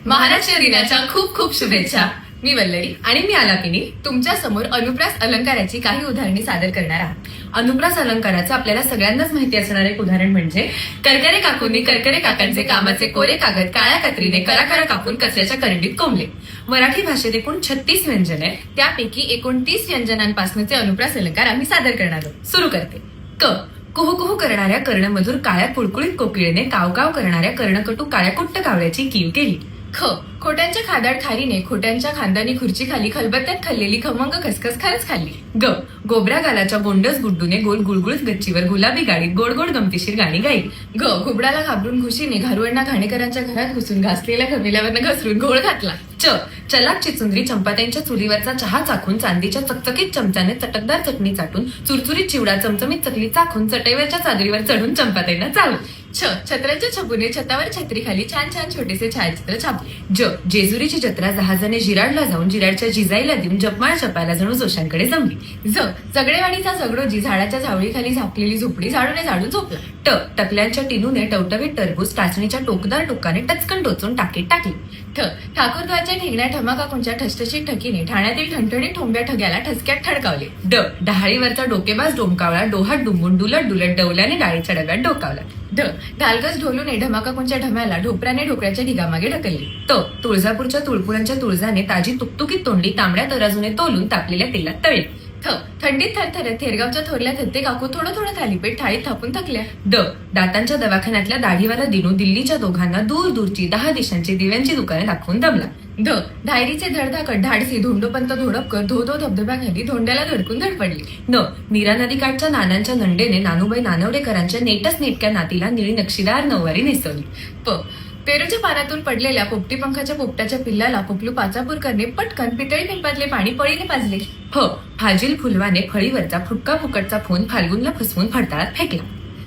महाराष्ट्र दिनाच्या खूप खूप शुभेच्छा. मी वल्लरी आणि मी आलापिनी तुमच्या समोर अनुप्रास अलंकाराची काही उदाहरणे सादर करणार आहात. अनुप्रास अलंकाराचं आपल्याला सगळ्यांनाच माहिती असणारं एक उदाहरण म्हणजे करकरे काकूंनी करकरे काकांचे कामाचे कोरे कागद काळ्या कत्रीने करा कापून कचऱ्याच्या करंडीत कोंबले. मराठी भाषेत एकूण 36 व्यंजन आहे. त्यापैकी 29 व्यंजनांपासूनचे अनुप्रास अलंकार आम्ही सादर करणार आहोत. सुरू करते. क कुहू कुहू करणाऱ्या कर्णमधुर काळ्या कुळकुळीत कोकिळेने कावकाव करणाऱ्या कर्णकटू काळ्या कुट्ट कावळ्याची कीव केली. ख खोट्यांच्या खादाड खारीने खोट्यांच्या खानदानी खुर्ची खाली खलबत्त्यात खाल्लेली खमंग खसखस खरंच खाल्ली. ग गोबऱ्या गालाच्या बोंडस गुड्डूने गोल गुळगुळीत गच्चीवर गुलाबी गाडीत गोड गोड गमतीशीर गाणी गाई. ग घुबडाला घाबरून घुशीने घारुअण्णा घाणेकरांच्या घरात घुसून घासलेल्या खमिल्यावरनं घसरून घोळ घातला. च चलाक चिचुंद्री चंपात्यांच्या चुलीवरचा चहा चाखून चांदीच्या चकचकीत चमच्याने चटकदार चटणी चाटून चुरचुरीत चिवडा चमचमीत चकली चाखून चटईवरच्या चादरीवर चढून चंपात्यांना चालू. छ छत्र्याच्या छपुने छतावर छत्री खाली छान छान छोटेसे छायाचित्र छापले. ज जेजुरीची जत्रा जहाजाने जिराडला जाऊन जिराडच्या जिजाईला देऊन जपमाळ जपायला जणू जोशांकडे जमली. ज जगडेवाडीचा जगडोजी झाडाच्या झावळीखाली झापलेली झोपडी झाडूने झाडून झोपला. ट टकल्यांच्या टिनूने टवटवीत टरबूज टाचणीच्या टोकदार टोकाने टचकन टोचून टाकीत टाकली. ठ ठाकूरद्वारच्या ठेंगण्या ठमाकाकूंच्या ठसठशीत ठकीने ठाण्यातील ठणठणीत ठोंब्या ठग्याला ठसक्यात ठडकावले. ड डहाळीवरचा डोकेबाज डोमकावळा डोहात डुंबून डुलट डुलट डवल्याने डाळीच्या डब्यात डोकावला. ढ ढालगज ढोलूने ढमाकाकूंच्या ढम्याला ढोपऱ्याने ढोकळ्याच्या ढिगामागे ढकलली. त तुळजापूरच्या तुळपुरांच्या तुळजाने ताजी तुकतुकीत तोंडी तांबड्या तराजूने तोलून तापलेल्या तेलात तळली. थ थंडीत थरथरत थेरगावच्या थोरल्या थत्ते काकू थोडं थोडं थालीपीठ थाळीत थापून थकल्या. ड दातांच्या दवाखान्यातल्या दाढीवाला दिनू दिल्लीच्या दोघांना दूर दूरची 10 दिशांची दिव्यांची दुकाने दाखवून दमला. ध धायरीचे धडधाकट धाडसी धोंडोपंत धोडपकर धो धो धबधब्याखाली धोंड्याला धडकून धडपडली. न नीरा नदीकाठच्या नानांच्या नंडेने नानूबाई नानवडेकरांच्या नेटच नेटक्या नातीला निळी नक्षीदार नऊवारी नेसवली. प पेरूच्या पानातून पडलेल्या पोपटी पंखाच्या पोपटाच्या पिल्लाला पोपलू पाचापूरकरने पटकन पितळी पिंपातले पाणी पळीने पाजले. फ फाजील फुलवाने फळीवरचा फुटका फुकटचा फोन फाल्गुनला फसवून फडताळात फेकला.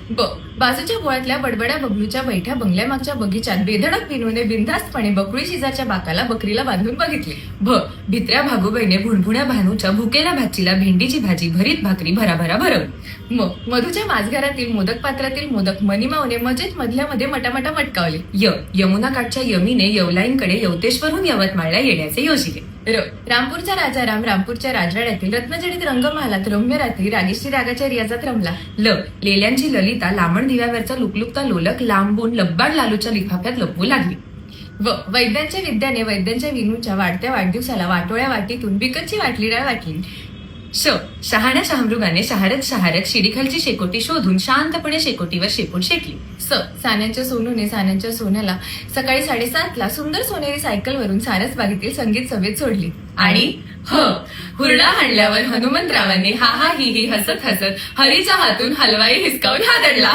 ब बाजूच्या बोळातल्या बडबड्या बबलूच्या बैठ्या बंगल्यामागच्या बगीच्यात बेधडक विनूने बिनधास्तपणे बकुळी शेजारच्या बाकाला बकरीला बांधून बघितले. भ भित्र्या भागूबाईने भुणभुण्या भानूच्या भुकेल्या भाचीला भेंडीची भाजी भरीत भाकरी भराभरा भरवली. म मधूच्या माझघरातील मोदक पात्रातील मोदक मनीमाऊने मजेत मधल्या मध्ये मटामटा मटकावले. य यमुना काठच्या यमीने यवलाईंकडे यवतेश्वरहून यवतमाळला येण्याचे योजिले. र रामपूरचा राजा राम रामपूरच्या राजवाड्यातील रत्नजडित रंगमहालात रम्य रात्री रागेश्री रागाच्या रियाजात रमला. ल लेल्यांची ललिता लांबण दिव्यावरचा लुकलुकता लोलक लांबून लब्बाड लालूच्या लिफाफ्यात लपवू लागली. व वैद्यांच्या विद्याने वैद्यांच्या विनूच्या वाढत्या वाढदिवसाला वाटोळ्या वाटीतून बिकटची वाटली डाळ वाटली. श शहाण्या शहामृगाने शहारत शिडीखालची शेकोटी शोधून शांतपणे शेकोटीवर शेपूट शेकली. स सान्यांच्या सोनूने सान्यांच्या सोन्याला सकाळी 7:30ला सुंदर सोनेरी सायकलवरून सारस बागेतील संगीत सभेत सोडली. आणि ह हुरडा हाणल्यावर हनुमंतरावांनी हा हा ही हसत हसत हरीच्या हातून हलवाई हिसकावून हादरला.